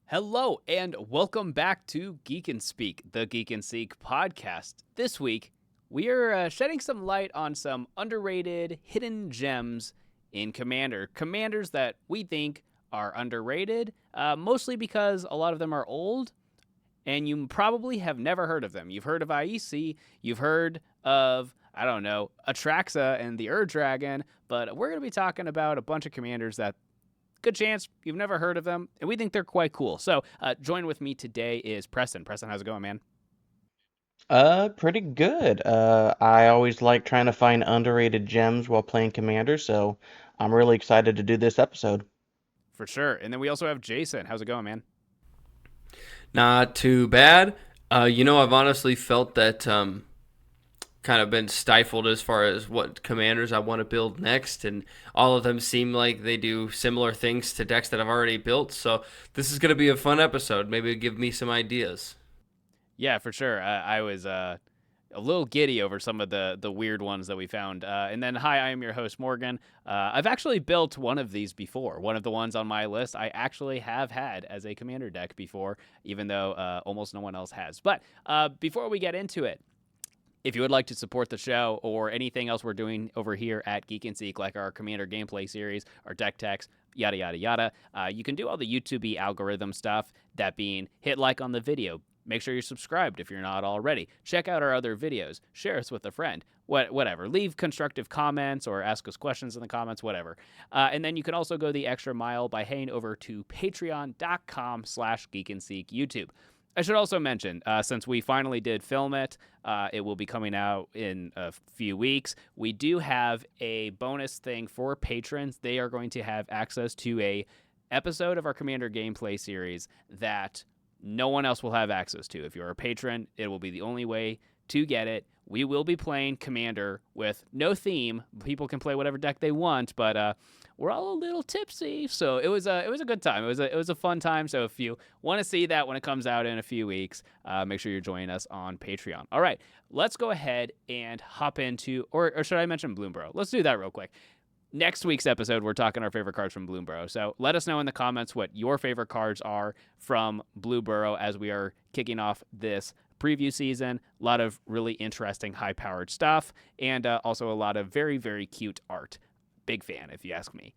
Hello, and welcome back to Geek and Speak, the Geek and Seek podcast. This week, we are shedding some light on some underrated hidden gems in Commander. Commanders that we think are underrated, mostly because a lot of them are old, and you probably have never heard of them. You've heard of IEC, you've heard of, Atraxa and the Ur-Dragon, but we're going to be talking about a bunch of commanders that good chance you've never heard of them, and we think they're quite cool. So join with me today is Preston. Preston, how's it going, man? Pretty good. I always like trying to find underrated gems while playing Commander, so I'm really excited to do this episode. For sure. And then we also have Jason. How's it going, man? Not too bad. I've honestly felt that kind of been stifled as far as what commanders I want to build next, and all of them seem like they do similar things to decks that I've already built. So this is going to be a fun episode. Maybe it'll give me some ideas. Yeah, for sure. I was a little giddy over some of the weird ones that we found. And then, hi, I am your host, Morgan. I've actually built one of these before. One of the ones on my list I actually have had as a commander deck before, even though almost no one else has. But before we get into it, if you would like to support the show or anything else we're doing over here at Geek and Seek, like our Commander gameplay series, our deck techs, yada, yada, yada, you can do all the YouTube algorithm stuff, that being hit like on the video. Make sure you're subscribed if you're not already. Check out our other videos. Share us with a friend. Whatever. Leave constructive comments or ask us questions in the comments, whatever. And then you can also go the extra mile by heading over to patreon.com/geekandseek YouTube. I should also mention, since we finally did film it, it will be coming out in a few weeks. We do have a bonus thing for patrons. They are going to have access to a episode of our Commander gameplay series that no one else will have access to. If you're a patron, it will be the only way to get it. We will be playing Commander with no theme. People can play whatever deck they want, but we're all a little tipsy, so it was a good time. It was a fun time. So if you want to see that when it comes out in a few weeks, make sure you're joining us on Patreon. All right, let's go ahead and hop into, or should I mention Bloombro? Let's do that real quick. Next week's episode, we're talking our favorite cards from Bloombro. So let us know in the comments what your favorite cards are from Bloombro as we are kicking off this preview season. A lot of really interesting, high-powered stuff, and also a lot of very, very cute art. Big fan, if you ask me.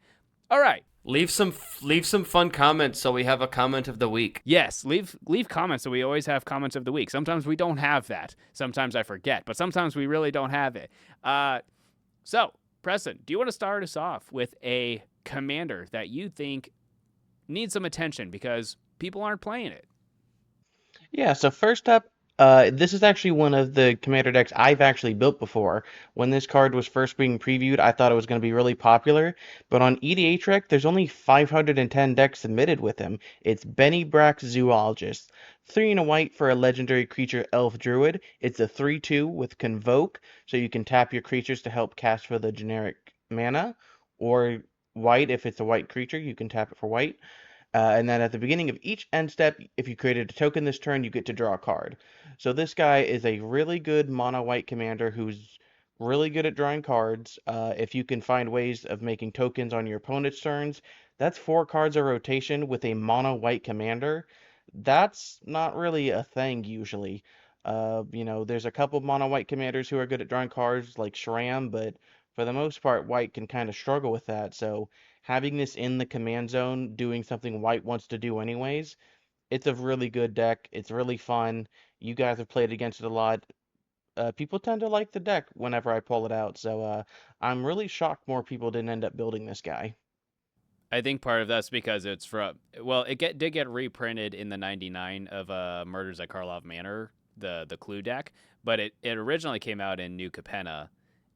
All right. Leave some fun comments so we have a comment of the week. Yes, leave comments so we always have comments of the week. Sometimes we don't have that. Sometimes I forget, but sometimes we really don't have it. So, Preston, do you want to start us off with a commander that you think needs some attention because people aren't playing it? Yeah, so first up, this is actually one of the Commander decks I've actually built before. When this card was first being previewed, I thought it was going to be really popular, but on EDHREC, there's only 510 decks submitted with him. It's Bennie, Bracks, Zoologist. 3 and a white for a legendary creature Elf Druid. It's a 3/2 with Convoke, so you can tap your creatures to help cast for the generic mana, or white if it's a white creature, you can tap it for white. And then at the beginning of each end step, if you created a token this turn, you get to draw a card. So this guy is a really good mono white commander who's really good at drawing cards. If you can find ways of making tokens on your opponent's turns, that's 4 cards of rotation with a mono white commander. That's not really a thing usually. There's a couple mono white commanders who are good at drawing cards like Shram, but for the most part, white can kind of struggle with that. So having this in the command zone, doing something white wants to do anyways, it's a really good deck. It's really fun. You guys have played against it a lot. People tend to like the deck whenever I pull it out, so I'm really shocked more people didn't end up building this guy. I think part of that's because it's from, well, did get reprinted in the 99 of Murders at Karlov Manor, the Clue deck, but it originally came out in New Capenna,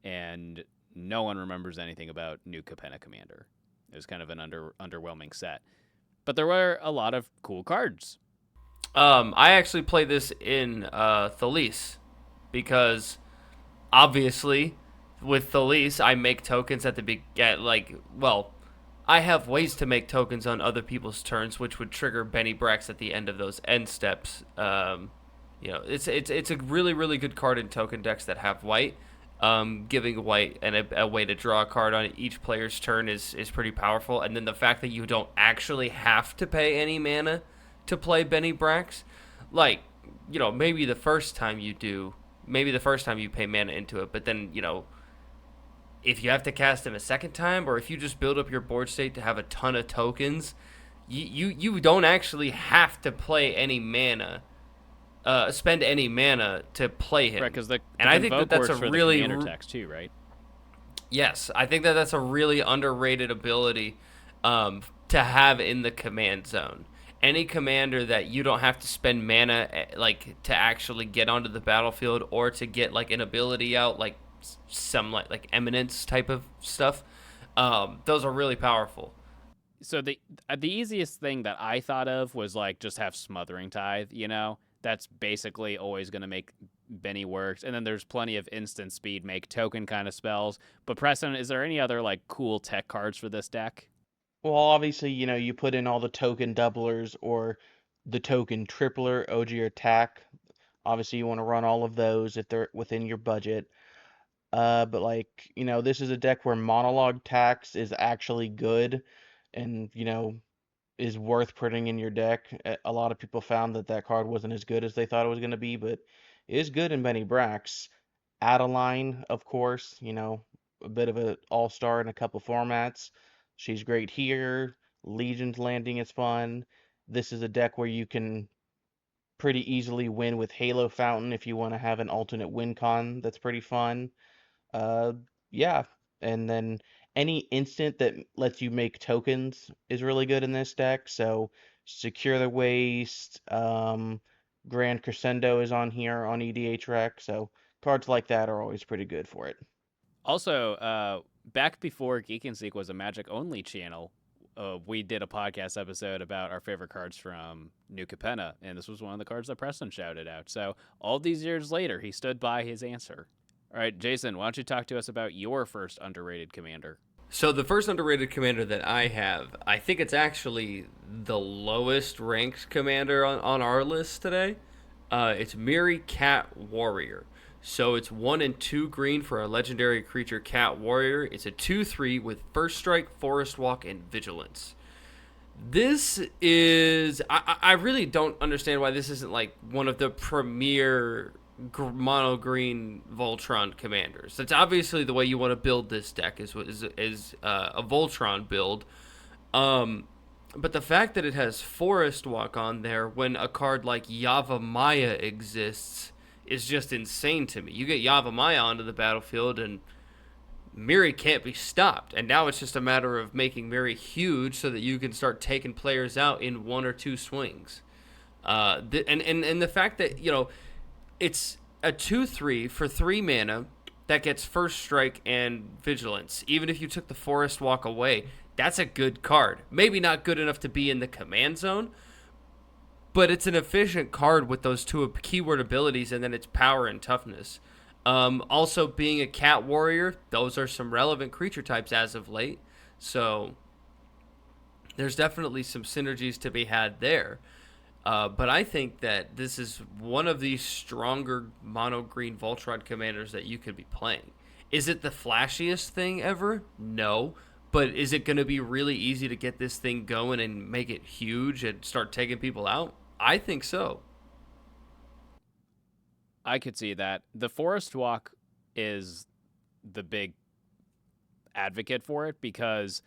and no one remembers anything about New Capenna Commander. It was kind of an underwhelming set. But there were a lot of cool cards. I actually play this in Thalisse because obviously with Thalisse I make tokens at the I have ways to make tokens on other people's turns, which would trigger Bennie Bracks at the end of those end steps. It's a really really good card in token decks that have white. Giving white and a way to draw a card on each player's turn is pretty powerful. And then the fact that you don't actually have to pay any mana to play Bennie Bracks. Like, maybe the first time you do, maybe the first time you pay mana into it, but then, if you have to cast him a second time, or if you just build up your board state to have a ton of tokens, you don't actually have to play any mana, spend any mana to play him. Right, because I think that's a really commander text too, right? Yes, I think that's a really underrated ability to have in the command zone. Any commander that you don't have to spend mana like to actually get onto the battlefield or to get like an ability out, like some like eminence type of stuff, those are really powerful. So the easiest thing that I thought of was like just have Smothering Tithe. That's basically always going to make Benny works. And then there's plenty of instant speed, make token kind of spells. But Preston, is there any other like cool tech cards for this deck? Well, obviously, you put in all the token doublers or the token tripler, OG or attack. Obviously, you want to run all of those if they're within your budget. But like, this is a deck where monologue tax is actually good and, is worth putting in your deck. A lot of people found that card wasn't as good as they thought it was going to be, but it is good in Benny Bracks. Adeline, of course, a bit of an all-star in a couple formats. She's great here. Legion's Landing is fun. This is a deck where you can pretty easily win with Halo Fountain if you want to have an alternate win con that's pretty fun. Uh, yeah, and then any instant that lets you make tokens is really good in this deck. So Secure the Waste, Grand Crescendo is on here on EDH Rec. So cards like that are always pretty good for it. Also, back before Geek and Seek was a Magic only channel, we did a podcast episode about our favorite cards from New Capenna, and this was one of the cards that Preston shouted out. So all these years later, he stood by his answer. All right, Jason, why don't you talk to us about your first underrated commander? So the first underrated commander that I have, I think it's actually the lowest ranked commander on our list today. It's Mirri Cat Warrior. So it's 1 and 2 green for a legendary creature Cat Warrior. It's a 2/3 with First Strike, Forest Walk, and Vigilance. This is... I really don't understand why this isn't like one of the premier mono green Voltron commanders. That's obviously the way you want to build this deck is a Voltron build. But the fact that it has Forest Walk on there when a card like Yavimaya exists is just insane to me. You get Yavimaya onto the battlefield and Mirri can't be stopped. And now it's just a matter of making Mirri huge so that you can start taking players out in 1 or 2 swings. And the fact that, it's a 2/3 for 3 mana that gets First Strike and Vigilance. Even if you took the Forest Walk away, that's a good card. Maybe not good enough to be in the command zone, but it's an efficient card with those 2 keyword abilities and then its power and toughness. Also, being a Cat Warrior, those are some relevant creature types as of late. So there's definitely some synergies to be had there. But I think that this is one of the stronger mono green Voltron commanders that you could be playing. Is it the flashiest thing ever? No. But is it going to be really easy to get this thing going and make it huge and start taking people out? I think so. I could see that. The Forest Walk is the big advocate for it because,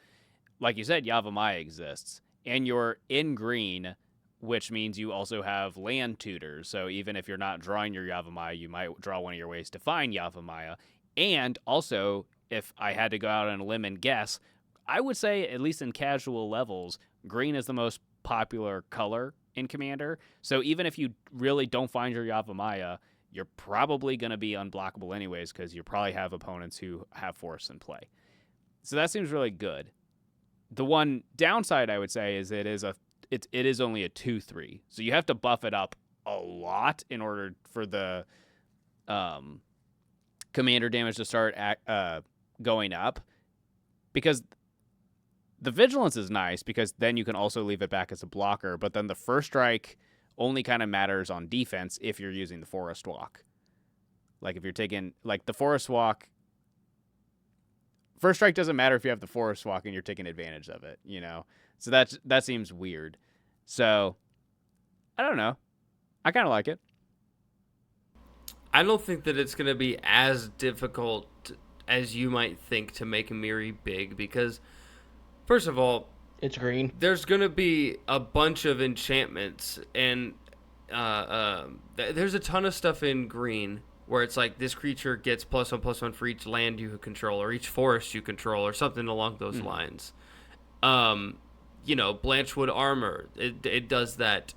like you said, Yavimaya exists. And you're in green, which means you also have land tutors. So even if you're not drawing your Yavimaya, you might draw one of your ways to find Yavimaya. And also, if I had to go out on a limb and guess, I would say, at least in casual levels, green is the most popular color in Commander. So even if you really don't find your Yavimaya, you're probably going to be unblockable anyways because you probably have opponents who have force in play. So that seems really good. The one downside I would say is it is only a 2/3. So you have to buff it up a lot in order for the commander damage to start going up. Because the Vigilance is nice because then you can also leave it back as a blocker, but then the First Strike only kind of matters on defense if you're using the Forest Walk. Like if you're taking, like the Forest Walk, First Strike doesn't matter if you have the Forest Walk and you're taking advantage of it, So that seems weird. So I don't know. I kind of like it. I don't think that it's going to be as difficult as you might think to make Mirri big because, first of all, It's green. there's going to be a bunch of enchantments, and there's a ton of stuff in green where it's like this creature gets +1/+1 for each land you control or each forest you control or something along those lines. Blanchwood Armor, it does that.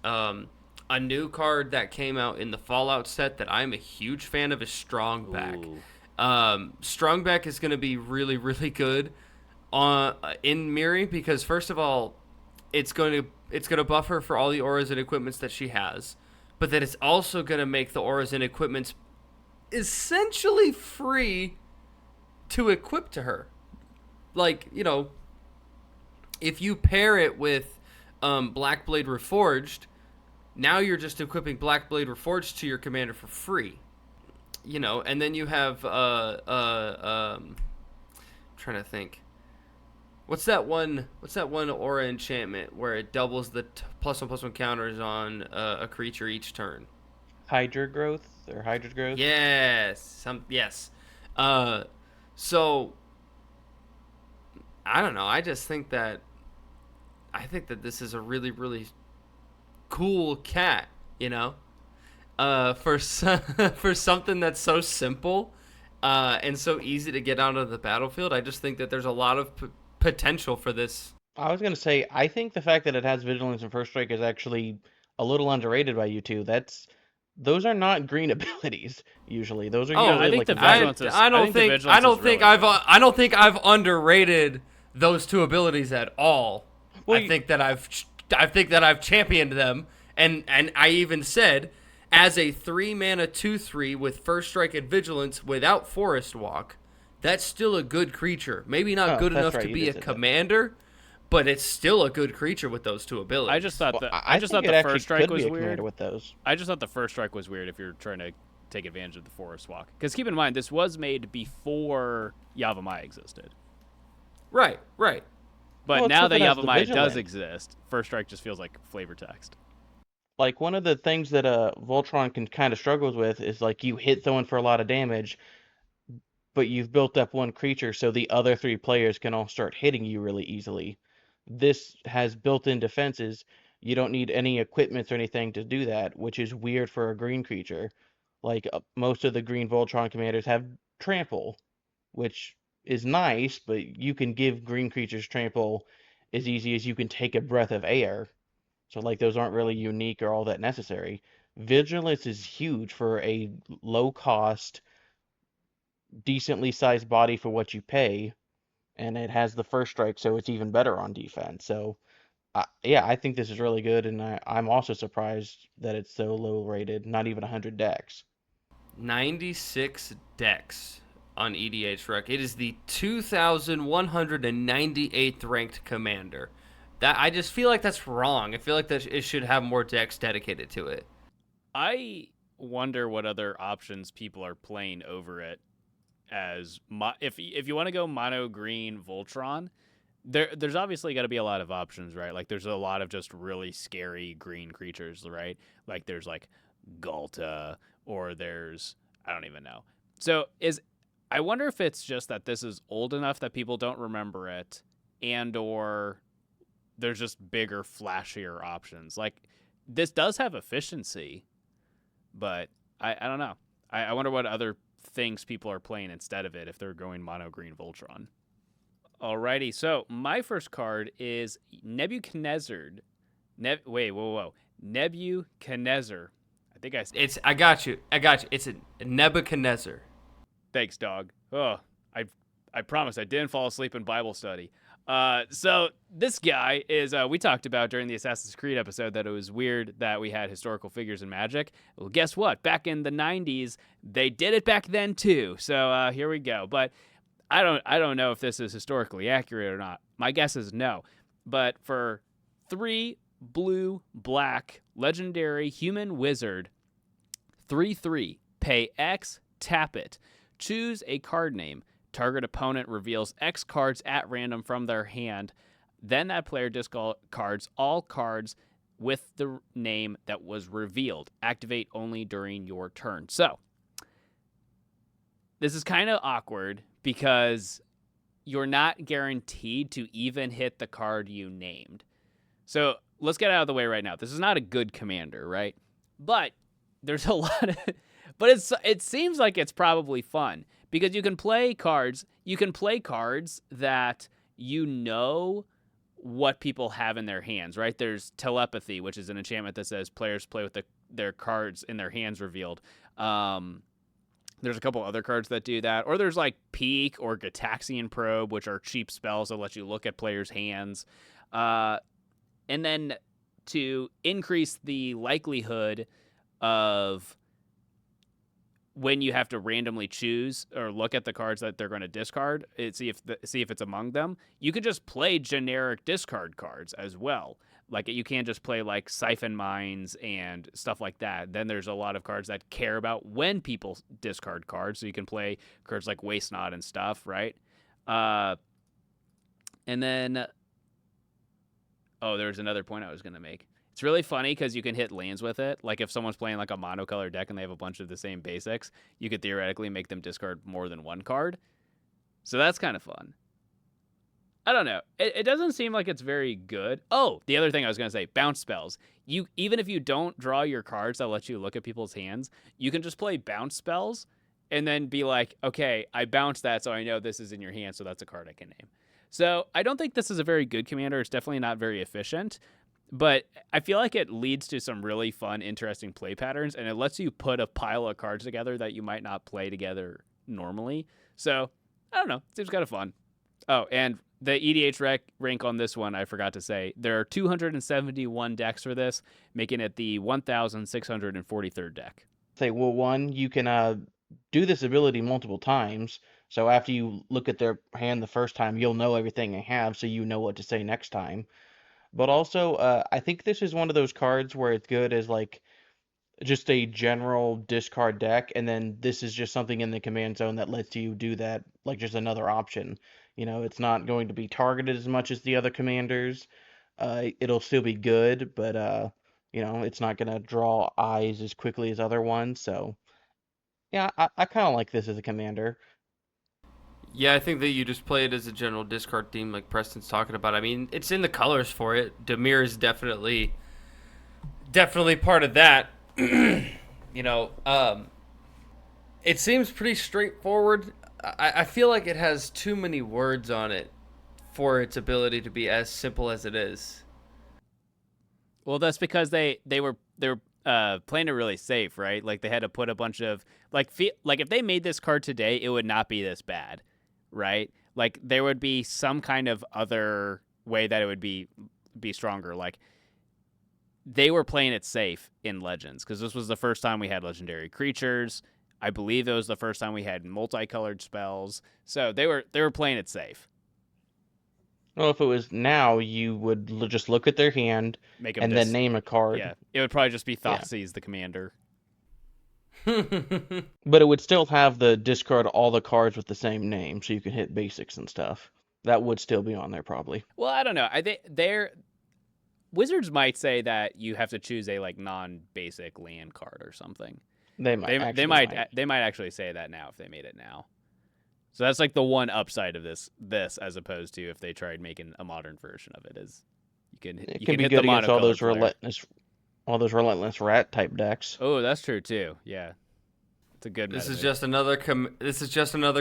A new card that came out in the Fallout set that I'm a huge fan of is Strongback. Ooh. Strongback is going to be really, really good in Mirri because, first of all, it's going to buff her for all the auras and equipments that she has, but then it's also going to make the auras and equipments essentially free to equip to her. Like, if you pair it with Blackblade Reforged, now you're just equipping Blackblade Reforged to your commander for free. And then you have I'm trying to think. What's that one aura enchantment where it doubles the +1/+1 counters on a creature each turn? Hydra growth or Hydra's growth? Yes. Yes. So I don't know. I think that this is a really, really cool cat, for something that's so simple and so easy to get out of the battlefield. I just think that there's a lot of potential for this. I was going to say, I think the fact that it has Vigilance and First Strike is actually a little underrated by you two. Those are not green abilities usually. Those are usually I think like the the Vigilance is. I don't think I've underrated those two abilities at all. Well, I think that I've championed them, and I even said, as a 3-mana 2/3 with First Strike and Vigilance without Forest Walk, that's still a good creature. Maybe not good enough to be a commander, but it's still a good creature with those two abilities. I just thought I thought think the it First actually Strike could was be a weird. commander with those. I just thought the First Strike was weird if you're trying to take advantage of the Forest Walk. Because keep in mind, this was made before Yavimaya existed. Right. But Well, now except that it has the Yavimaya does Vigilance. exist, First Strike just feels like flavor text. Like one of the things that Voltron can kind of struggles with is like you hit someone for a lot of damage, but you've built up one creature so the other 3 players can all start hitting you really easily. This has built-in defenses. You don't need any equipments or anything to do that, which is weird for a green creature. Like most of the green Voltron commanders have trample, which is nice, but you can give green creatures trample as easy as you can take a breath of air. So like those aren't really unique or all that necessary. Vigilance is huge for a low cost, decently sized body for what you pay, and it has the First Strike, so it's even better on defense. So yeah, I think this is really good, and I'm also surprised that it's so low rated, not even 100 decks. 96 decks on EDH Rec. It is the 2,198th ranked commander. That I just feel like that's wrong. I feel like that it should have more decks dedicated to it. I wonder what other options people are playing over it. As if you want to go mono green Voltron, there's obviously got to be a lot of options, right? Like there's a lot of just really scary green creatures, right? Like there's like Galta, or there's I don't even know. So I wonder if it's just that this is old enough that people don't remember it, and or there's just bigger, flashier options. Like this does have efficiency, but I don't know. I wonder what other things people are playing instead of it if they're going mono green Voltron. Alrighty, so my first card is Nebuchadnezzar. Nebuchadnezzar. I got you. It's a Nebuchadnezzar. Thanks, dog. Oh, I promise I didn't fall asleep in Bible study. So this guy is, we talked about during the Assassin's Creed episode that it was weird that we had historical figures in Magic. Well, guess what? Back in the 90s, they did it back then too. So here we go. But I don't know if this is historically accurate or not. My guess is no. But for 3 blue, black, legendary human wizard, 3/3, pay X, tap it. Choose a card name. Target opponent reveals X cards at random from their hand. Then that player discards all cards with the name that was revealed. Activate only during your turn. So, this is kind of awkward because you're not guaranteed to even hit the card you named. So, let's get out of the way right now. This is not a good commander, right? But there's a lot of... But it seems like it's probably fun because you can play cards. You can play cards that you know what people have in their hands, right? There's telepathy, which is an enchantment that says players play with their cards in their hands revealed. There's a couple other cards that do that. Or there's like Peek or Gataxian Probe, which are cheap spells that let you look at players' hands. And then to increase the likelihood of when you have to randomly choose or look at the cards that they're going to discard, see if it's among them, you can just play generic discard cards as well. Like you can't just play like Siphon Mines and stuff like that. Then there's a lot of cards that care about when people discard cards, so you can play cards like Waste Not and stuff, right? And then, there's another point I was going to make. It's really funny because you can hit lands with it. Like if someone's playing like a monocolor deck and they have a bunch of the same basics, you could theoretically make them discard more than one card. So that's kind of fun. I don't know. It doesn't seem like it's very good. Oh, the other thing I was going to say, bounce spells. Even if you don't draw your cards that let you look at people's hands, you can just play bounce spells and then be like, okay, I bounced that so I know this is in your hand, so that's a card I can name. So I don't think this is a very good commander. It's definitely not very efficient. But I feel like it leads to some really fun, interesting play patterns, and it lets you put a pile of cards together that you might not play together normally. So, I don't know. It seems kind of fun. Oh, and the EDH rank on this one, I forgot to say, there are 271 decks for this, making it the 1,643rd deck. Say, well, one, you can do this ability multiple times. So after you look at their hand the first time, you'll know everything they have, so you know what to say next time. But also, I think this is one of those cards where it's good as like just a general discard deck, and then this is just something in the command zone that lets you do that, like just another option. It's not going to be targeted as much as the other commanders. It'll still be good, but it's not going to draw eyes as quickly as other ones. So, yeah, I kind of like this as a commander. Yeah, I think that you just play it as a general discard theme like Preston's talking about. I mean, it's in the colors for it. Dimir is definitely part of that. It seems pretty straightforward. I feel like it has too many words on it for its ability to be as simple as it is. Well, that's because they were playing it really safe, right? Like they had to put a bunch of like if they made this card today, it would not be this bad. Right? Like there would be some kind of other way that it would be stronger. Like they were playing it safe in Legends because this was the first time we had legendary creatures. I believe it was the first time we had multicolored spells. So they were playing it safe. Well, if it was now, you would just look at their hand and then name a card. Yeah, it would probably just be Thoughtseize the commander. But it would still have the discard all the cards with the same name, so you can hit basics and stuff. That would still be on there, probably. Well, I don't know. I think Wizards might say that you have to choose a like non-basic land card or something. They might. They might actually say that now if they made it now. So that's like the one upside of this as opposed to if they tried making a modern version of it. Is you can be hit good the against all those relentless rat type decks. Oh, that's true too. Yeah, it's a good. This is just another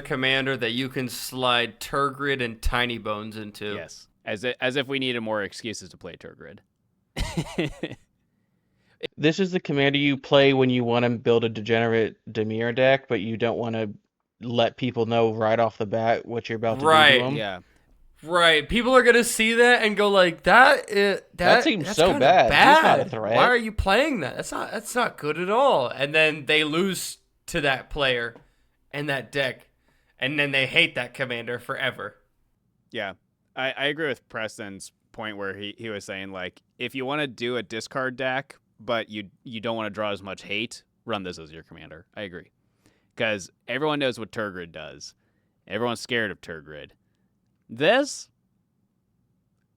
commander that you can slide Turgid and Tiny Bones into. Yes, as if we needed more excuses to play Turgid. This is the commander you play when you want to build a degenerate Dimir deck, but you don't want to let people know right off the bat what you're about to do to them. Yeah. Right. People are gonna see that and go like, that seems so bad. He's not a threat. Why are you playing that? That's not good at all. And then they lose to that player and that deck, and then they hate that commander forever. Yeah. I agree with Preston's point where he was saying like, if you want to do a discard deck, but you don't want to draw as much hate, run this as your commander. I agree. Because everyone knows what Turgid does. Everyone's scared of Turgid. This,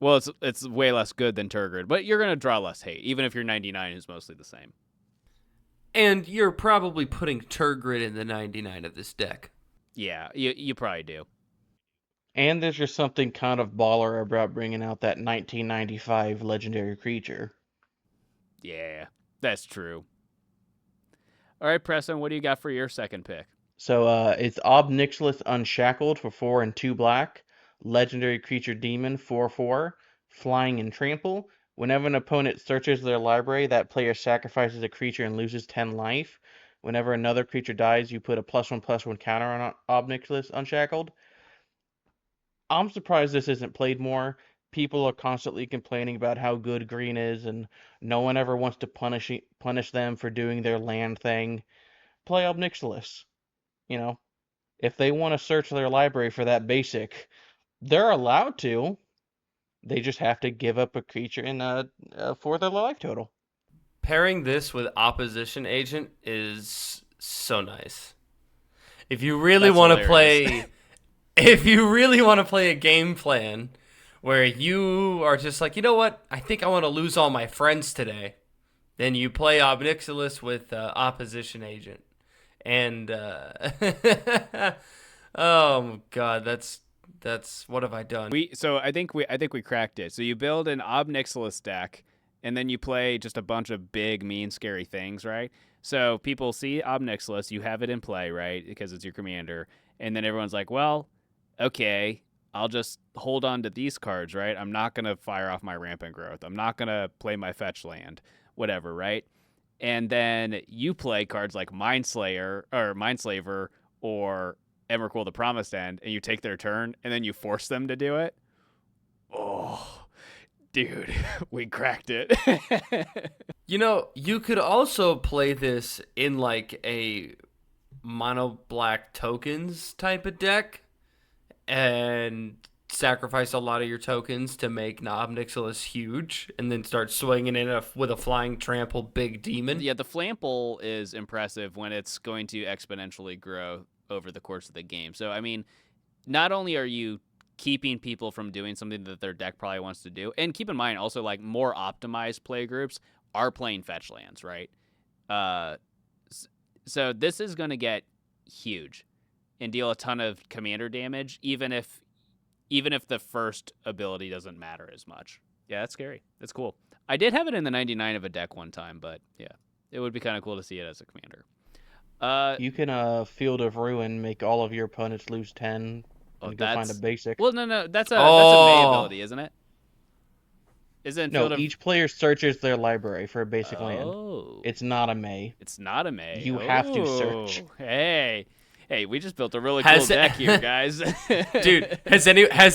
Well, it's way less good than Turgid, but you're gonna draw less hate, even if your 99 is mostly the same. And you're probably putting Turgid in the 99 of this deck. Yeah, you probably do. And there's just something kind of baller about bringing out that 1995 legendary creature. Yeah, that's true. All right, Preston, what do you got for your second pick? So it's Nixilis Unshackled for 4 and 2 black. Legendary creature demon 4/4. Flying and trample. Whenever an opponent searches their library, that player sacrifices a creature and loses 10 life. Whenever another creature dies, you put a +1/+1 counter on Nixilis Unshackled. I'm surprised this isn't played more. People are constantly complaining about how good green is, and no one ever wants to punish them for doing their land thing. Play Nixilis. You know, if they want to search their library for that basic, they're allowed to. They just have to give up a creature in a fourth of their life total. Pairing this with Opposition Agent is so nice. If you really want to play, if you really want to play a game plan where you are just like, you know what, I think I want to lose all my friends today, then you play Nixilis with Opposition Agent. And oh god, that's what have I done? I think we cracked it. So you build an Nixilis deck, and then you play just a bunch of big, mean, scary things, right? So people see Nixilis, you have it in play, right? Because it's your commander, and then everyone's like, well, okay, I'll just hold on to these cards, right? I'm not gonna fire off my Rampant Growth. I'm not gonna play my fetch land, whatever, right? And then you play cards like Mindslaver or Emrakul the Promised End, and you take their turn, and then you force them to do it. Oh, dude, we cracked it. You know, you could also play this in like a mono black tokens type of deck and sacrifice a lot of your tokens to make Nixilis huge, and then start swinging in with a flying trample big demon. Yeah, the Flample is impressive when it's going to exponentially grow over the course of the game. So, I mean, not only are you keeping people from doing something that their deck probably wants to do, and keep in mind also, like, more optimized play groups are playing fetch lands, right? So this is going to get huge and deal a ton of commander damage, even if the first ability doesn't matter as much. Yeah, that's scary. That's cool. I did have it in the 99 of a deck one time, but yeah, it would be kind of cool to see it as a commander. You can Field of Ruin, make all of your opponents lose 10, and go find a basic. Well, no, that's a May ability, isn't it? No, each player searches their library for a basic land. It's not a May. It's not a May. You have to search. Hey, we just built a really cool deck here, guys. Dude, has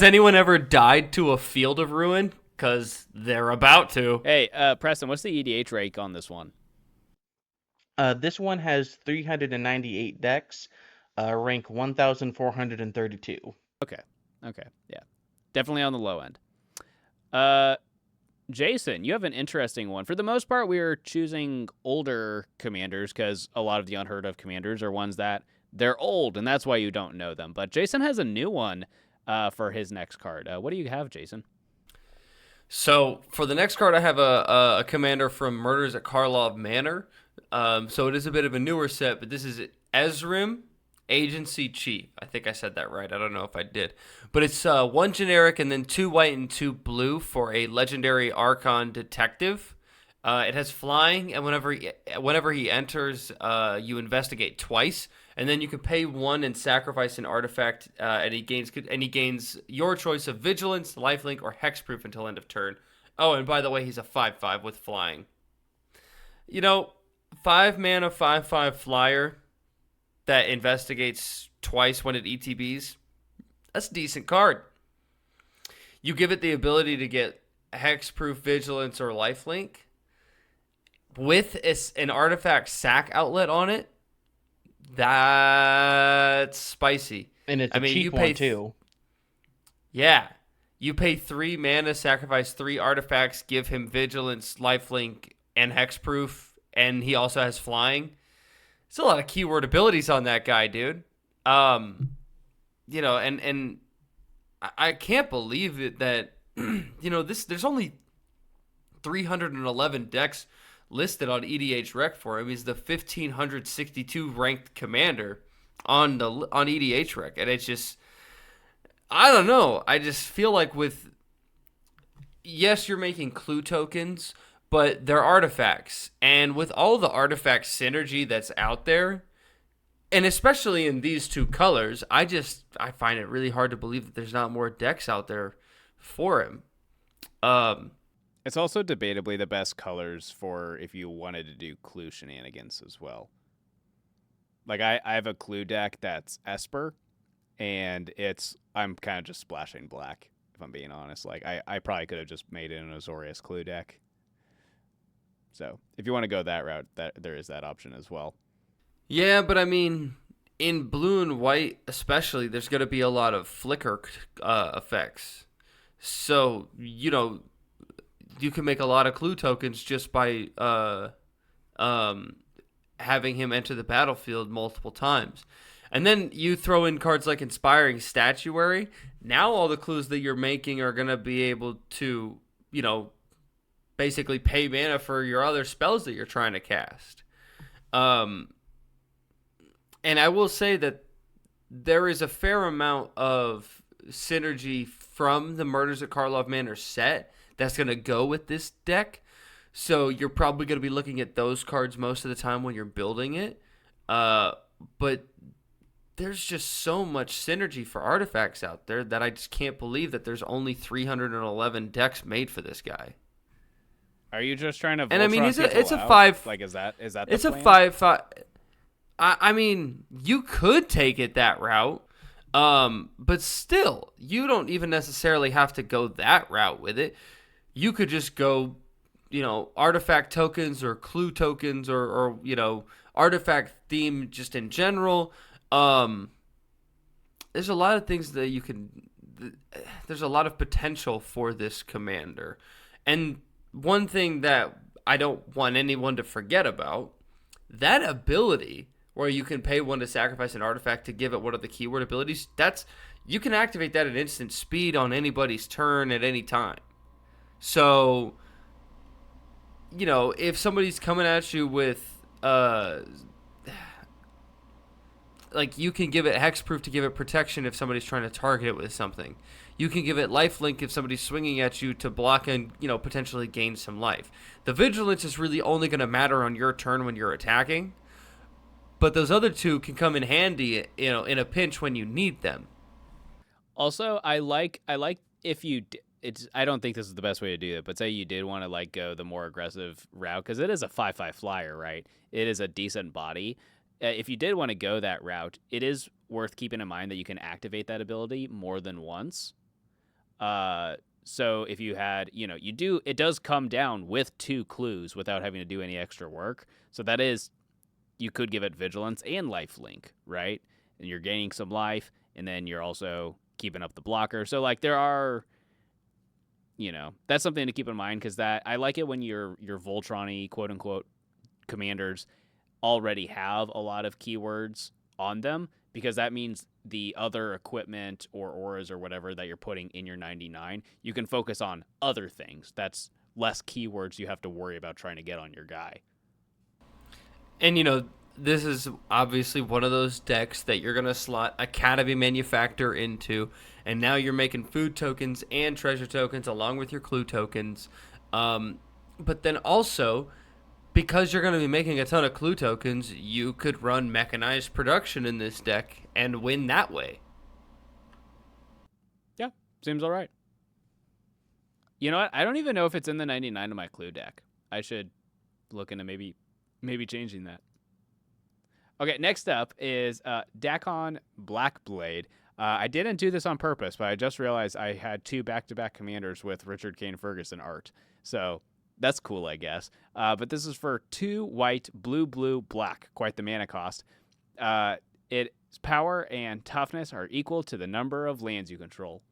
anyone ever died to a Field of Ruin? Because they're about to. Hey, Preston, what's the EDH rank on this one? This one has 398 decks, rank 1,432. Okay, yeah. Definitely on the low end. Jason, you have an interesting one. For the most part, we are choosing older commanders because a lot of the unheard of commanders are ones that they're old, and that's why you don't know them. But Jason has a new one for his next card. What do you have, Jason? So for the next card, I have a commander from Murders at Karlov Manor. So it is a bit of a newer set, but this is Ezrim, Agency Chief. I think I said that right. I don't know if I did. But it's 1 generic and then 2 white and 2 blue for a legendary Archon Detective. It has flying, and whenever he enters, you investigate twice, and then you can pay 1 and sacrifice an artifact, and he gains your choice of Vigilance, Lifelink, or Hexproof until end of turn. Oh, and by the way, he's a 5/5 with flying. You know, 5 mana 5/5 flyer that investigates twice when it ETBs. That's a decent card. You give it the ability to get Hexproof, Vigilance, or Lifelink with an artifact sack outlet on it. That's spicy. And it's a cheap one, too. Yeah. You pay 3 mana, sacrifice 3 artifacts, give him Vigilance, Lifelink, and Hexproof, and he also has flying. There's a lot of keyword abilities on that guy, dude. You know, and I can't believe it that there's only 311 decks listed on EDHREC for him. He's the 1562 ranked commander on EDHREC, and it's just, I don't know. I just feel like yes, you're making clue tokens, but they're artifacts, and with all the artifact synergy that's out there, and especially in these two colors, I find it really hard to believe that there's not more decks out there for him. It's also debatably the best colors for if you wanted to do clue shenanigans as well. Like I have a clue deck that's Esper, and I'm kind of just splashing black, if I'm being honest. Like I probably could have just made it an Azorius clue deck. So if you want to go that route, there is that option as well. Yeah, but I mean, in blue and white especially, there's going to be a lot of flicker effects. So, you can make a lot of clue tokens just by having him enter the battlefield multiple times. And then you throw in cards like Inspiring Statuary. Now all the clues that you're making are going to be able to, basically pay mana for your other spells that you're trying to cast. And I will say that there is a fair amount of synergy from the Murders at Karlov Manor set that's going to go with this deck. So you're probably going to be looking at those cards most of the time when you're building it. But there's just so much synergy for artifacts out there that I just can't believe that there's only 311 decks made for this guy. Are you just trying to? And I mean, it's a out? 5. Like, is that? The it's plan? A 5/5. I mean, you could take it that route, but still, you don't even necessarily have to go that route with it. You could just go, artifact tokens or clue tokens or artifact theme just in general. There's a lot of things that you can. There's a lot of potential for this commander, and one thing that I don't want anyone to forget about, that ability where you can pay one to sacrifice an artifact to give it one of the keyword abilities, you can activate that at instant speed on anybody's turn at any time. So, if somebody's coming at you with, you can give it hexproof to give it protection if somebody's trying to target it with something. You can give it lifelink if somebody's swinging at you to block and, potentially gain some life. The vigilance is really only going to matter on your turn when you're attacking. But those other two can come in handy, in a pinch when you need them. Also, I like if you. I don't think this is the best way to do it, but say you did want to go the more aggressive route, because it is a 5/5 flyer, right? It is a decent body. If you did want to go that route, it is worth keeping in mind that you can activate that ability more than once. So if you had, it does come down with 2 clues without having to do any extra work. So that is. You could give it vigilance and lifelink, right? And you're gaining some life, and then you're also keeping up the blocker. So there are, that's something to keep in mind, because I like it when your Voltron-y quote unquote commanders already have a lot of keywords on them, because that means the other equipment or auras or whatever that you're putting in your 99, you can focus on other things. That's less keywords you have to worry about trying to get on your guy. And, this is obviously one of those decks that you're going to slot Academy Manufactor into, and now you're making food tokens and treasure tokens along with your clue tokens. But then also, because you're going to be making a ton of clue tokens, you could run mechanized production in this deck and win that way. Yeah, seems all right. You know what? I don't even know if it's in the 99 of my clue deck. I should look into maybe changing that. Okay, next up is Dakkon Blackblade. I didn't do this on purpose, but I just realized I had 2 back-to-back commanders with Richard Kane Ferguson art. So that's cool, I guess. But this is for 2 white, blue, blue, black. Quite the mana cost. Its power and toughness are equal to the number of lands you control.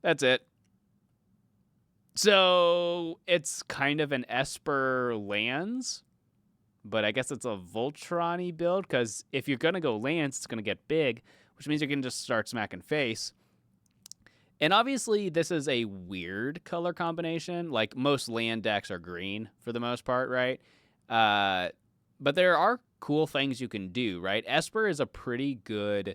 That's it. So it's kind of an Esper lands, but I guess it's a Voltron-y build, because if you're going to go lands, it's going to get big, which means you're going to just start smacking face. And obviously, this is a weird color combination. Like, most land decks are green for the most part, right? But there are cool things you can do, right? Esper is a pretty good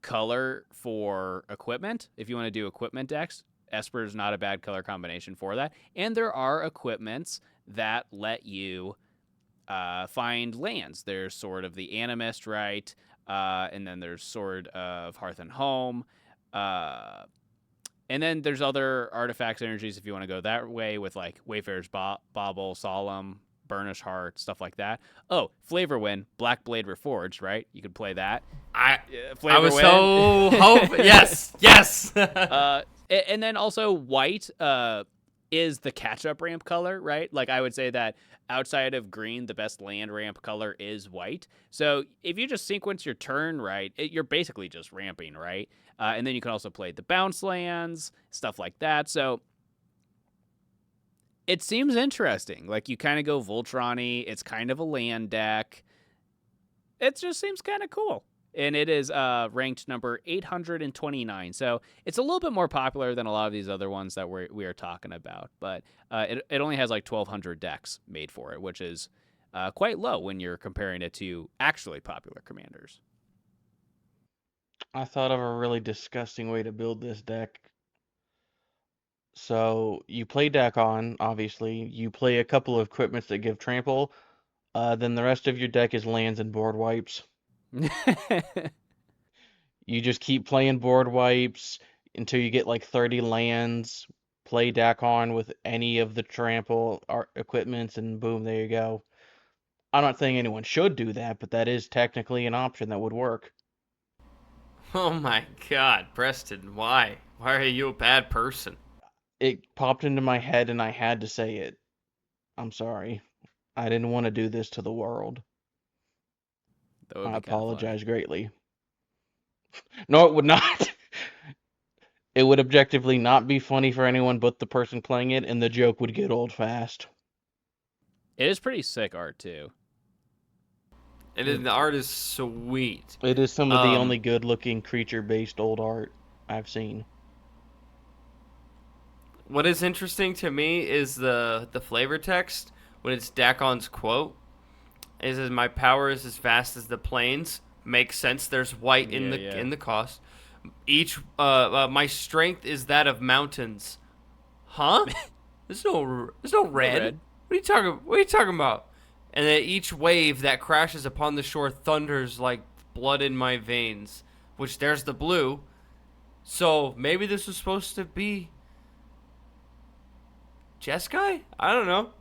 color for equipment. If you want to do equipment decks, Esper is not a bad color combination for that. And there are equipments that let you find lands. There's Sword of the Animist, right? And then there's Sword of Hearth and Home. And then there's other artifacts, energies, if you want to go that way, with like Wayfarer's Bauble, Solemn, Burnish Heart, stuff like that. Oh, Flavorwind, Blackblade Reforged, right? You could play that. I was so hoping. Yes. And then also white is the catch-up ramp color, right? Like, I would say that outside of green, the best land ramp color is white. So if you just sequence your turn right, you're basically just ramping, right? And then you can also play the bounce lands, stuff like that. So it seems interesting. Like, you kind of go Voltron-y. It's kind of a land deck. It just seems kind of cool. And it is ranked number 829. So it's a little bit more popular than a lot of these other ones that we are talking about. But it only has like 1,200 decks made for it, which is quite low when you're comparing it to actually popular commanders. I thought of a really disgusting way to build this deck. So you play Dakkon, obviously. You play a couple of equipments that give trample. Then the rest of your deck is lands and board wipes. You just keep playing board wipes until you get like 30 lands. Play Dakkon with any of the trample equipments, and boom, there you go. I'm not saying anyone should do that, but that is technically an option that would work. Oh my God, Preston, why? Why are you a bad person? It popped into my head and I had to say it. I'm sorry. I didn't want to do this to the world. That would be I kinda funny. apologize greatly. No, it would not. It would objectively not be funny for anyone but the person playing it, and the joke would get old fast. It is pretty sick art, too. The art is sweet. It is some of the only good-looking creature-based old art I've seen. What is interesting to me is the flavor text when it's Dakkon's quote. It says, "My power is as vast as the plains." Makes sense. There's white in the cost. My strength is that of mountains. Huh? There's no red. What are you talking about? And then each wave that crashes upon the shore thunders like blood in my veins. Which there's the blue. So maybe this was supposed to be Jeskai? I don't know.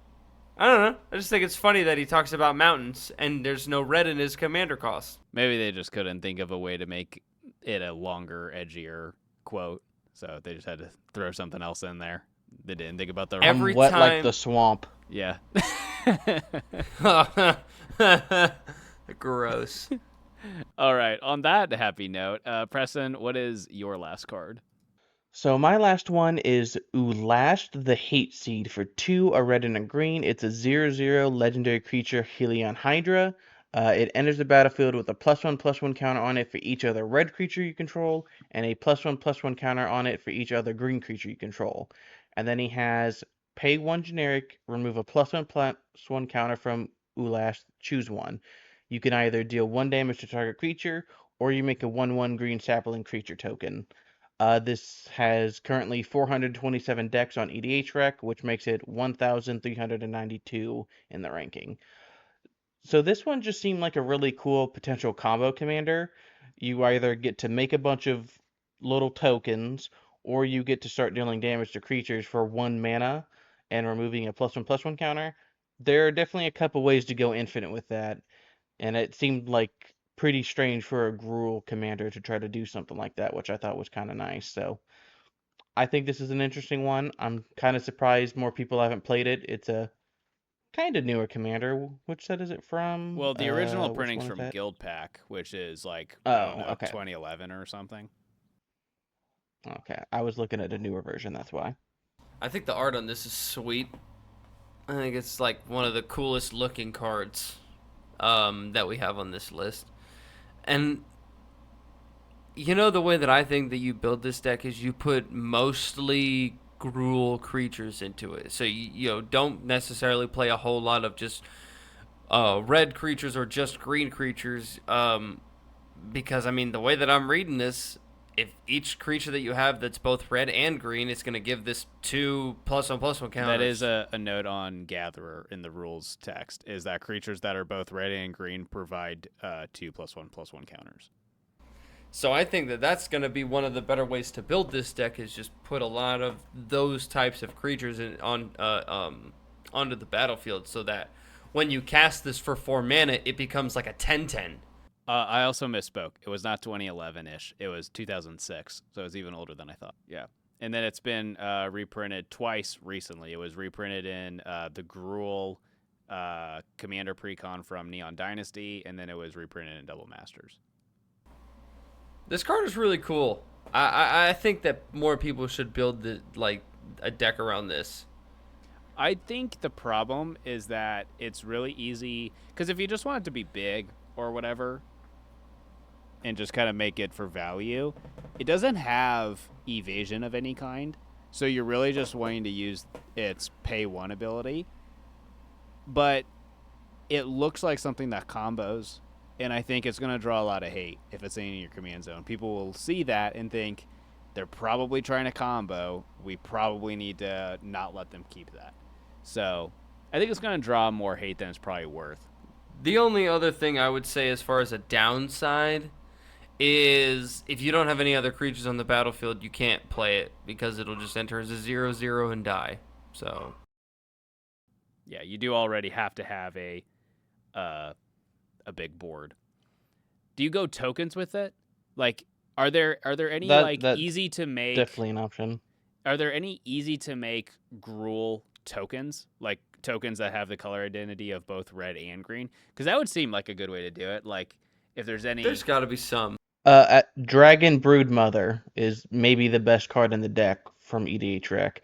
I just think it's funny that he talks about mountains and there's no red in his commander cost. Maybe they just couldn't think of a way to make it a longer, edgier quote, so they just had to throw something else in there. They didn't think about the Every wet time... like the swamp. Yeah. Gross. All right. On that happy note, Preston, what is your last card? So my last one is Ulasht the Hate Seed for 2, a red and a green. It's a 0/0 legendary creature, Helion Hydra. It enters the battlefield with a +1/+1 counter on it for each other red creature you control, and a +1/+1 counter on it for each other green creature you control. And then he has pay 1 generic, remove a +1/+1 counter from Ulasht, choose one. You can either deal 1 damage to target creature, or you make a 1/1 green sapling creature token. This has currently 427 decks on EDHREC, which makes it 1,392 in the ranking. So this one just seemed like a really cool potential combo commander. You either get to make a bunch of little tokens, or you get to start dealing damage to creatures for 1 mana and removing a +1/+1 counter. There are definitely a couple ways to go infinite with that, and it seemed like pretty strange for a Gruul commander to try to do something like that, which I thought was kind of nice. So I think this is an interesting one. I'm kind of surprised more people haven't played it. It's a kind of newer commander. Which set is it from? Well, the original Which printing's one is from that? Guild Pack, which is like, Oh, I don't know, okay. 2011 or something. Okay, I was looking at a newer version, that's why. I think the art on this is sweet. I think it's like one of the coolest looking cards that we have on this list. And the way that I think that you build this deck is you put mostly gruel creatures into it. So you don't necessarily play a whole lot of just red creatures or just green creatures. Because, I mean, the way that I'm reading this, if each creature that you have that's both red and green, it's going to give this 2 +1/+1 counters. That is a note on Gatherer in the rules text, is that creatures that are both red and green provide 2 +1/+1 counters. So I think that that's going to be one of the better ways to build this deck, is just put a lot of those types of creatures onto the battlefield, so that when you cast this for 4 mana, it becomes like a 10/10. I also misspoke. It was not 2011-ish. It was 2006, so it's even older than I thought. Yeah. And then it's been reprinted twice recently. It was reprinted in the Gruul Commander Precon from Neon Dynasty, and then it was reprinted in Double Masters. This card is really cool. I think that more people should build a deck around this. I think the problem is that it's really easy, because if you just want it to be big or whatever and just kind of make it for value, it doesn't have evasion of any kind. So you're really just wanting to use its pay 1 ability. But it looks like something that combos, and I think it's going to draw a lot of hate if it's in your command zone. People will see that and think they're probably trying to combo. We probably need to not let them keep that. So I think it's going to draw more hate than it's probably worth. The only other thing I would say as far as a downside is if you don't have any other creatures on the battlefield, you can't play it because it'll just enter as a 0/0 and die. So yeah, you do already have to have a big board. Do you go tokens with it? Like, are there any that's easy to make? Definitely an option. Are there any easy to make Gruul tokens, like tokens that have the color identity of both red and green? Because that would seem like a good way to do it. Like, if there's any, there's got to be some. Dragon Broodmother is maybe the best card in the deck from EDH Rec.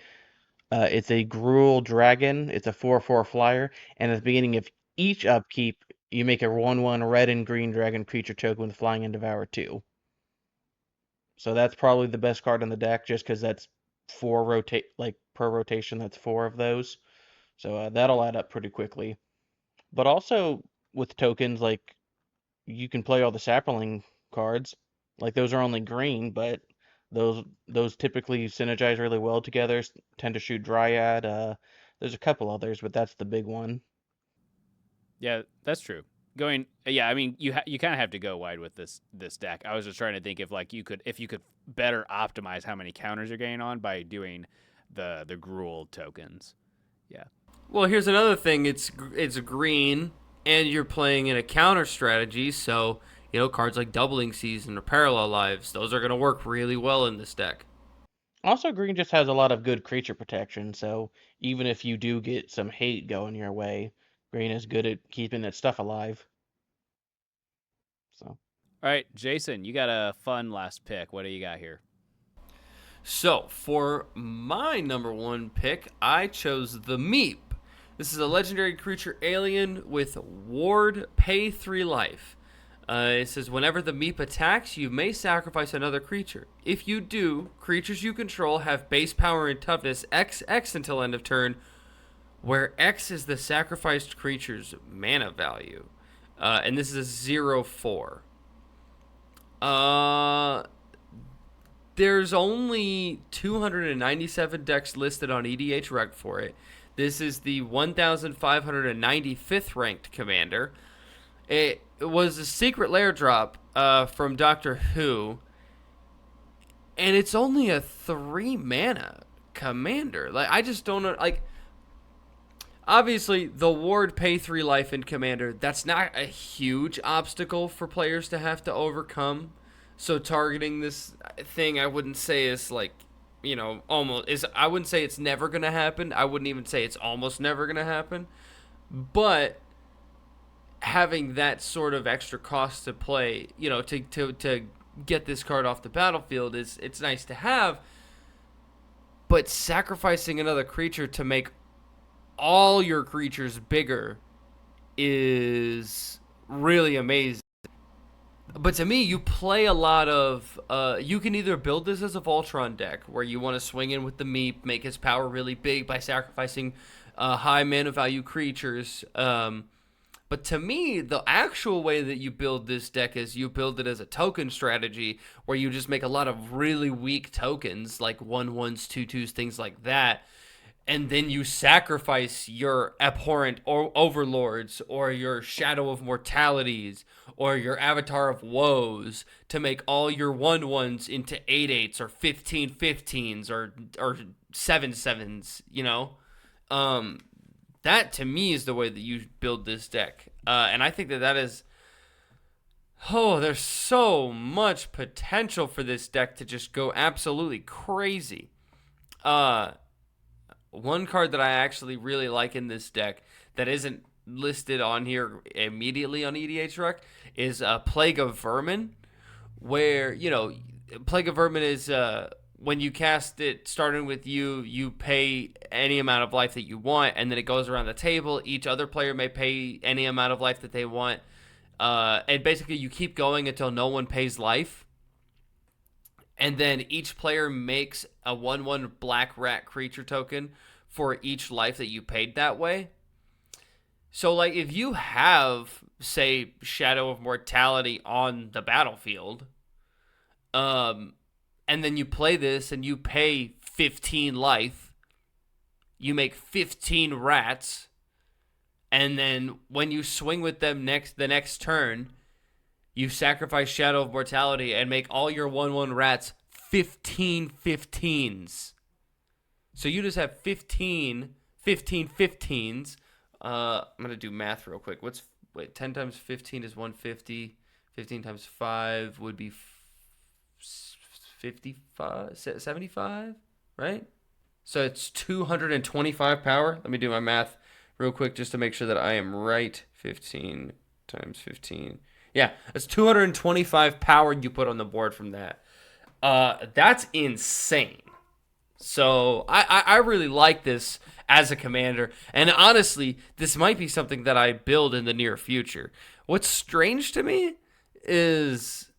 It's a Gruul Dragon. It's a 4/4 flyer, and at the beginning of each upkeep, you make a 1/1 red and green dragon creature token with flying and devour 2. So that's probably the best card in the deck, just because that's 4 per rotation. That's 4 of those. So that'll add up pretty quickly. But also with tokens, like, you can play all the Sapperling cards. Like, those are only green, but those typically synergize really well together. Tend to shoot Dryad. There's a couple others, but that's the big one. Yeah, that's true. I mean, you kind of have to go wide with this deck. I was just trying to think if you could better optimize how many counters you're getting on by doing the Gruul tokens. Yeah. Well, here's another thing. It's green, and you're playing in a counter strategy, so cards like Doubling Season or Parallel Lives, those are going to work really well in this deck. Also, green just has a lot of good creature protection, so even if you do get some hate going your way, green is good at keeping that stuff alive. So. All right, Jason, you got a fun last pick. What do you got here? So, for my number 1 pick, I chose the Meep. This is a legendary creature alien with Ward, pay 3 life. It says, whenever the Meep attacks, you may sacrifice another creature. If you do, creatures you control have base power and toughness XX until end of turn, where X is the sacrificed creature's mana value. And this is a 0/4. There's only 297 decks listed on EDH Rec for it. This is the 1,595th ranked commander. It was a secret lair drop from Doctor Who, and it's only a 3 mana commander. Like, I just don't know. Like, obviously, the Ward pay 3 life in commander, that's not a huge obstacle for players to have to overcome. So targeting this thing, I wouldn't say is I wouldn't say it's never gonna happen. I wouldn't even say it's almost never gonna happen. But having that sort of extra cost to play, to get this card off the battlefield it's nice to have. But sacrificing another creature to make all your creatures bigger is really amazing. But to me, you play a lot of. You can either build this as a Voltron deck, where you want to swing in with the Meep, make his power really big by sacrificing high mana value creatures. But to me, the actual way that you build this deck is you build it as a token strategy, where you just make a lot of really weak tokens, like 1/1s, 2/2s, things like that. And then you sacrifice your abhorrent overlords or your shadow of mortalities or your avatar of woes to make all your 1/1s into 8/8s or 15/15s or 7/7s, you know? That to me is the way that you build this deck. And I think that is, there's so much potential for this deck to just go absolutely crazy. One card that I actually really like in this deck that isn't listed on here immediately on EDH is Plague of Vermin, where, Plague of Vermin is when you cast it, starting with you pay any amount of life that you want, and then it goes around the table. Each other player may pay any amount of life that they want. And basically you keep going until no one pays life. And then each player makes a 1/1 black rat creature token for each life that you paid that way. So, like, if you have, say, Shadow of Mortality on the battlefield, and then you play this and you pay 15 life, you make 15 rats, and then when you swing with them the next turn, you sacrifice Shadow of Mortality and make all your 1/1 rats 15 15s. So you just have 15 15s. I'm going to do math real quick. 10 times 15 is 150. 15 times 5 would be 55, 75, right? So it's 225 power. Let me do my math real quick just to make sure that I am right. 15 times 15. Yeah, it's 225 power you put on the board from that. That's insane. So I really like this as a commander. And honestly, this might be something that I build in the near future. What's strange to me is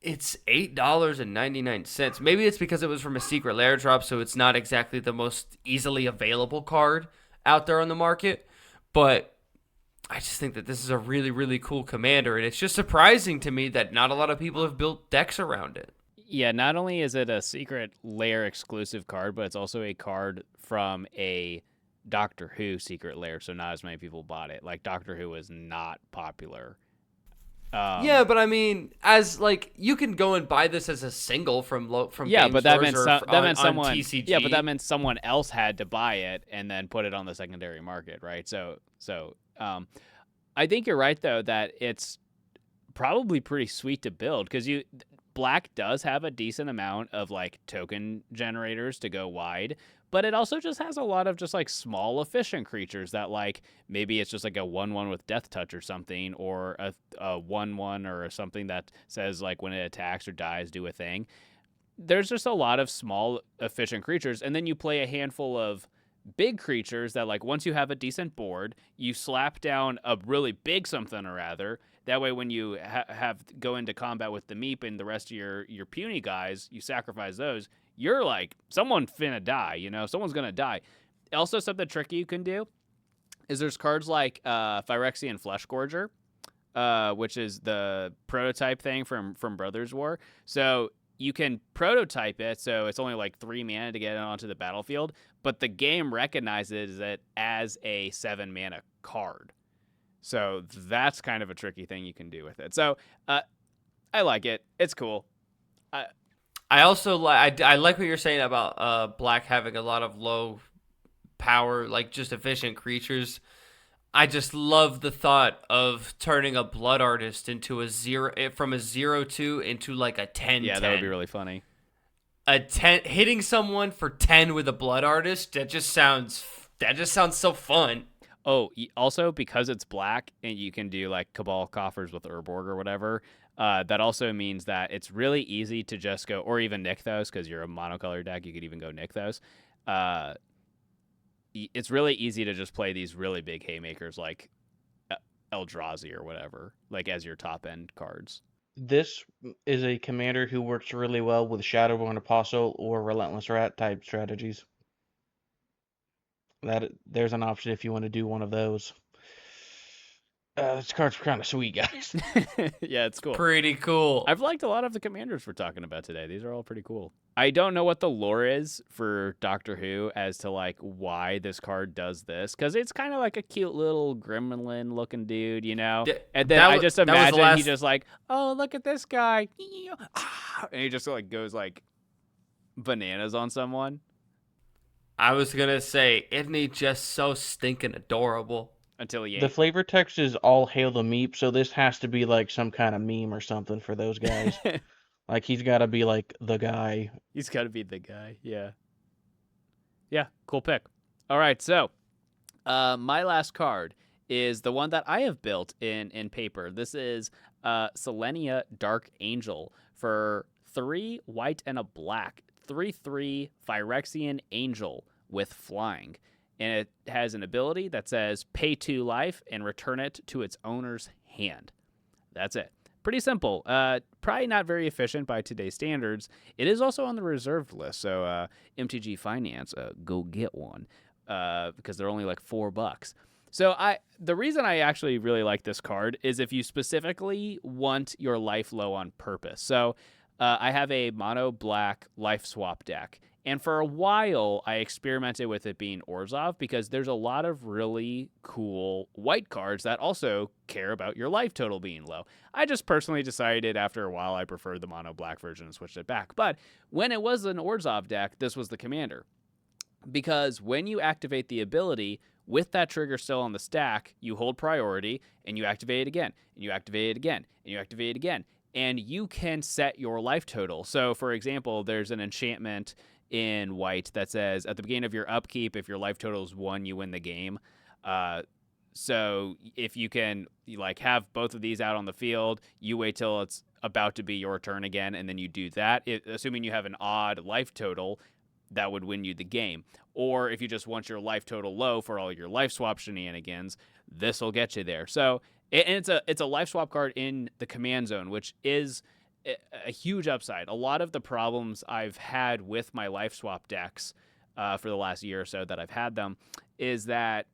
it's $8.99. Maybe it's because it was from a secret lair drop, so it's not exactly the most easily available card out there on the market. But I just think that this is a really, really cool commander, and it's just surprising to me that not a lot of people have built decks around it. Yeah, not only is it a secret lair exclusive card, but it's also a card from a Doctor Who secret lair, so not as many people bought it. Like, Doctor Who is not popular. Yeah, but I mean, as like you can go and buy this as a single from yeah, game but that stores meant on someone TCG. yeah, but that meant someone else had to buy it and then put it on the secondary market, right? So I think you're right though that it's probably pretty sweet to build because Black does have a decent amount of like token generators to go wide, but it also just has a lot of just like small efficient creatures that like maybe it's just like a 1/1 with Death Touch or something, or a 1/1 or something that says like when it attacks or dies, do a thing. There's just a lot of small efficient creatures, and then you play a handful of big creatures that like once you have a decent board, you slap down a really big something or other. That way, when you go into combat with the Meep and the rest of your puny guys, you sacrifice those. You're like, someone's finna die, someone's gonna die. Also, something tricky you can do is there's cards like Phyrexian Fleshgorger, which is the prototype thing from Brothers War. So you can prototype it, so it's only like 3 mana to get it onto the battlefield, but the game recognizes it as a 7 mana card. So that's kind of a tricky thing you can do with it. So I like it. It's cool. I also I like what you're saying about Black having a lot of low power, like just efficient creatures. I just love the thought of turning a Blood Artist into from a 0/2 into like a 10/10. Yeah, that would be really funny. Hitting someone for 10 with a Blood Artist, that just sounds so fun. Oh, also because it's Black and you can do like Cabal Coffers with Urborg or whatever, that also means that it's really easy to just go, or even Nykthos, because you're a monocolor deck, you could even go Nykthos. It's really easy to just play these really big haymakers like Eldrazi or whatever, like as your top end cards. This is a commander who works really well with Shadowborn Apostle or Relentless Rat type strategies. There's an option if you want to do one of those. This card's kind of sweet, guys. Yeah, it's cool. Pretty cool. I've liked a lot of the commanders we're talking about today. These are all pretty cool. I don't know what the lore is for Doctor Who as to like why this card does this, because it's kind of like a cute little gremlin looking dude, you know. And then I just imagine he just like, oh, look at this guy, and he just like goes like bananas on someone. I was gonna say, isn't he just so stinking adorable? Until he The flavor text is all hail the Meep, so this has to be like some kind of meme or something for those guys. Like he's got to be like the guy. He's got to be the guy. Yeah. Yeah. Cool pick. All right. So, my last card is the one that I have built in paper. This is Selenia Dark Angel for 3 white and a black. 3/3 Phyrexian Angel with flying. And it has an ability that says pay 2 life and return it to its owner's hand. That's it. Pretty simple. Probably not very efficient by today's standards. It is also on the reserved list, so MTG Finance, go get one because they're only like $4. So the reason I actually really like this card is if you specifically want your life low on purpose. So I have a mono black life swap deck. And for a while, I experimented with it being Orzhov because there's a lot of really cool white cards that also care about your life total being low. I just personally decided after a while I preferred the mono black version and switched it back. But when it was an Orzhov deck, this was the commander. Because when you activate the ability, with that trigger still on the stack, you hold priority and you activate it again, and you activate it again, and you activate it again. And you can set your life total. So, for example, there's an enchantment in white that says at the beginning of your upkeep, if your life total is 1, you win the game. So if you can like have both of these out on the field, you wait till it's about to be your turn again, and then you do that. Assuming you have an odd life total, that would win you the game. Or if you just want your life total low for all your life swap shenanigans, this will get you there. So and it's a life swap card in the command zone, which is a huge upside. A lot of the problems I've had with my life swap decks for the last year or so that I've had them is that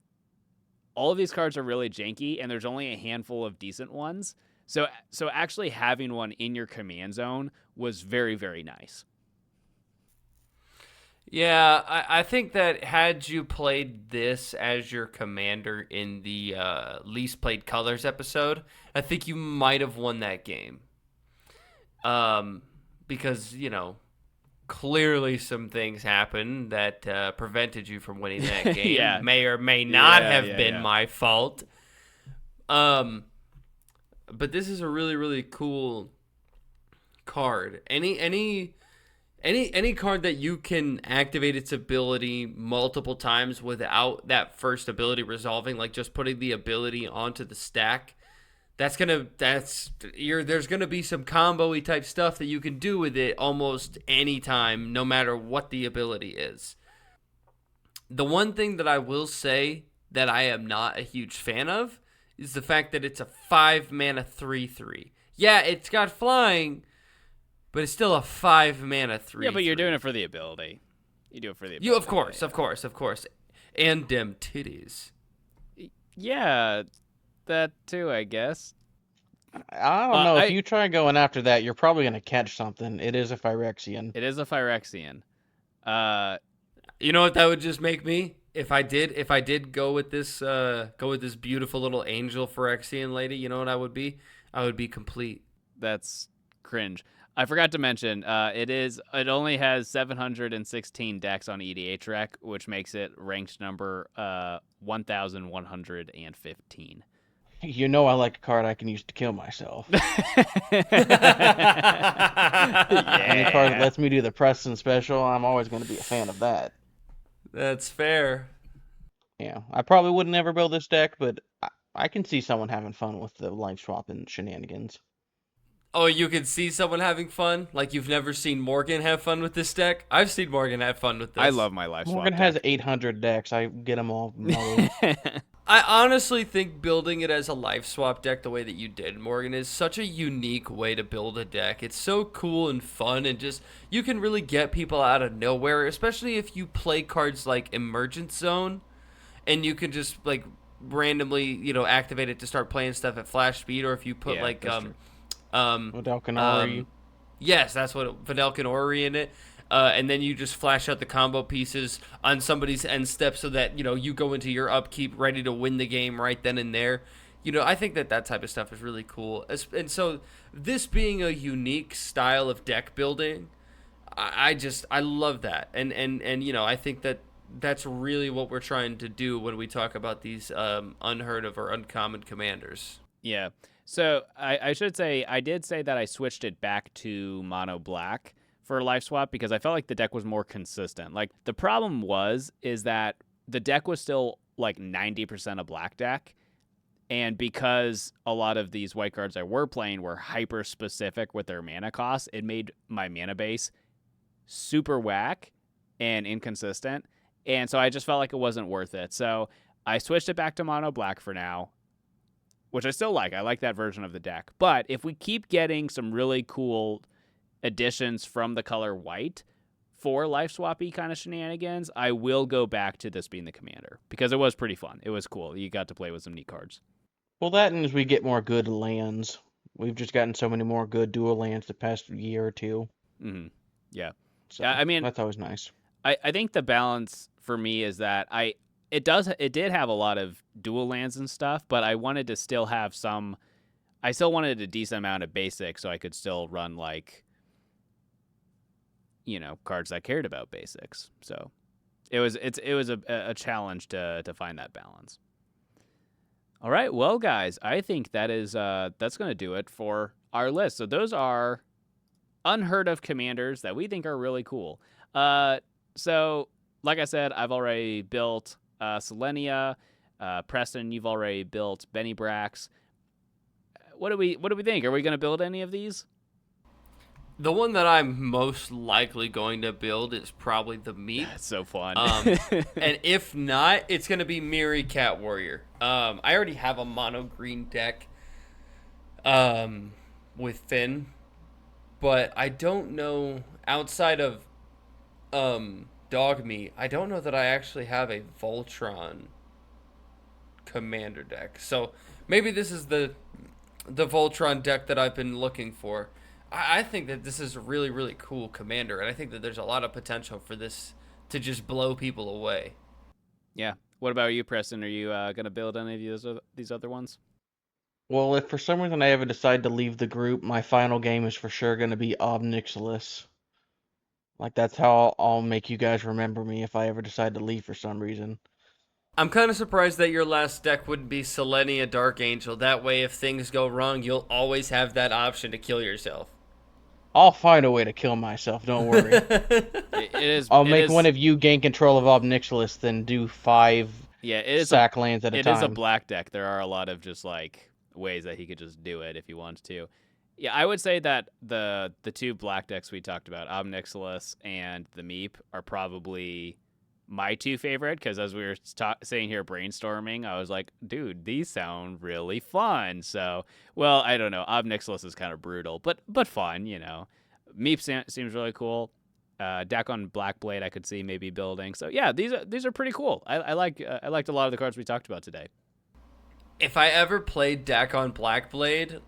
all of these cards are really janky and there's only a handful of decent ones. So actually having one in your command zone was very, very nice. Yeah, I think that had you played this as your commander in the least played colors episode, I think you might have won that game. Because, you know, clearly some things happened that prevented you from winning that game. Yeah. May or may not have been my fault. But this is a really, really cool card. Any card that you can activate its ability multiple times without that first ability resolving, like just putting the ability onto the stack, there's gonna be some combo-y type stuff that you can do with it almost any time, no matter what the ability is. The one thing that I will say that I am not a huge fan of is the fact that it's a 5-mana 3/3. Yeah, it's got flying, but it's still a 5-mana 3/3. Yeah, but you're doing it for the ability. You do it for the ability. You, of course. And them titties. Yeah, that too, I guess. I don't know. If you try going after that, you're probably going to catch something. It is a Phyrexian. It is a Phyrexian. You know what that would just make me? If I did go with this beautiful little angel Phyrexian lady, you know what I would be? I would be complete. That's cringe. I forgot to mention, it only has 716 decks on EDHREC, which makes it ranked number 1,115. You know I like a card I can use to kill myself. Yeah. Any card that lets me do the Preston special, I'm always going to be a fan of that. That's fair. Yeah, I probably would never build this deck, but I can see someone having fun with the life swap and shenanigans. Oh, you can see someone having fun? Like you've never seen Morgan have fun with this deck? I've seen Morgan have fun with I this. love my life Morgan swap has deck. 800 decks. I get them all muddled. I honestly think building it as a life swap deck the way that you did, Morgan, is such a unique way to build a deck. It's so cool and fun, and just you can really get people out of nowhere, especially if you play cards like Emergent Zone, and you can just like randomly, activate it to start playing stuff at flash speed, or if you put Yeah, like that's true. Without Canary. Yes, that's what Videlkin Ori in it. And then you just flash out the combo pieces on somebody's end step so that, you go into your upkeep ready to win the game right then and there. I think that type of stuff is really cool. And so this being a unique style of deck building, I love that. And I think that that's really what we're trying to do when we talk about these unheard of or uncommon commanders. Yeah. So I should say I did say that I switched it back to mono black for life swap because I felt like the deck was more consistent. Like the problem is that the deck was still like 90% a black deck. And because a lot of these white cards I were playing were hyper specific with their mana costs, it made my mana base super whack and inconsistent. And so I just felt like it wasn't worth it. So I switched it back to mono black for now, which I still like. I like that version of the deck. But if we keep getting some really cool additions from the color white for life swappy kind of shenanigans, I will go back to this being the commander because it was pretty fun. It was cool. You got to play with some neat cards. Well, that and as we get more good lands. We've just gotten so many more good dual lands the past year or two. Mm-hmm. Yeah. So I mean, that's always nice. I think the balance for me is that it did have a lot of dual lands and stuff, but I wanted to still have some. I still wanted a decent amount of basic, so I could still run like, cards that cared about basics. So it was a challenge to find that balance. All right, well, guys, I think that's going to do it for our list. So those are unheard of commanders that we think are really cool. So like I said, I've already built Selenia. Preston, you've already built Bennie Bracks. What do we think? Are we going to build any of these? The one that I'm most likely going to build is probably the Meep. That's so fun. And if not, it's going to be Mirri Cat Warrior. I already have a mono green deck with Finn, but I don't know, outside of Dog Meat, I don't know that I actually have a Voltron commander deck. So maybe this is the Voltron deck that I've been looking for. I think that this is a really, really cool commander, and I think that there's a lot of potential for this to just blow people away. Yeah. What about you, Preston? Are you going to build any of these other ones? Well, if for some reason I ever decide to leave the group, my final game is for sure going to be Nixilis. Like, that's how I'll make you guys remember me if I ever decide to leave for some reason. I'm kind of surprised that your last deck wouldn't be Selenia Dark Angel. That way, if things go wrong, you'll always have that option to kill yourself. I'll find a way to kill myself, don't worry. It is. I'll make one of you gain control of Nixilis, then do 5 sack lands at a time. It is a black deck. There are a lot of just like ways that he could just do it if he wants to. Yeah, I would say that the two black decks we talked about, Nixilis and the Meep, are probably my two favorite, because as we were saying here brainstorming, I was like, dude, these sound really fun. So, well, I don't know. Nixilis is kind of brutal, but fun, Meep seems really cool. Dakkon Blackblade I could see maybe building. So yeah, these are pretty cool. I liked a lot of the cards we talked about today. If I ever played Dakkon Blackblade,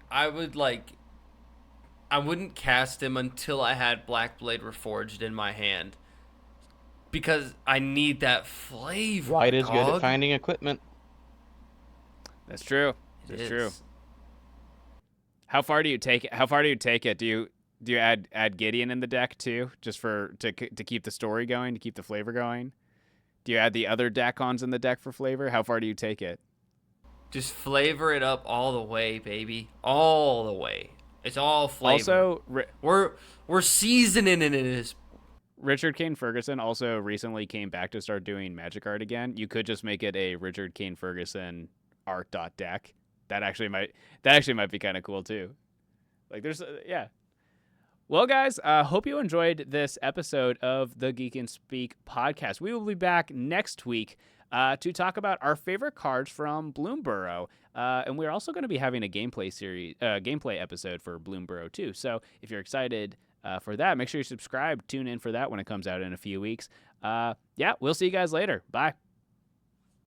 I wouldn't cast him until I had Blackblade Reforged in my hand. Because I need that flavor. White is good at finding equipment. That's true. That's true. How far do you take it? Do you add Gideon in the deck too, just to keep the story going, to keep the flavor going? Do you add the other Dakkons in the deck for flavor? How far do you take it? Just flavor it up all the way, baby. All the way. It's all flavor. Also, we're seasoning it in this. Richard Kane Ferguson also recently came back to start doing Magic art again. You could just make it a Richard Kane Ferguson art deck. That actually might be kind of cool too. Like there's yeah. Well, guys, hope you enjoyed this episode of the Geek and Speak podcast. We will be back next week to talk about our favorite cards from Bloomburrow. And we're also going to be having a gameplay episode for Bloomburrow too. So if you're excited for that, make sure you subscribe. Tune in for that when it comes out in a few weeks. Yeah, we'll see you guys later. Bye.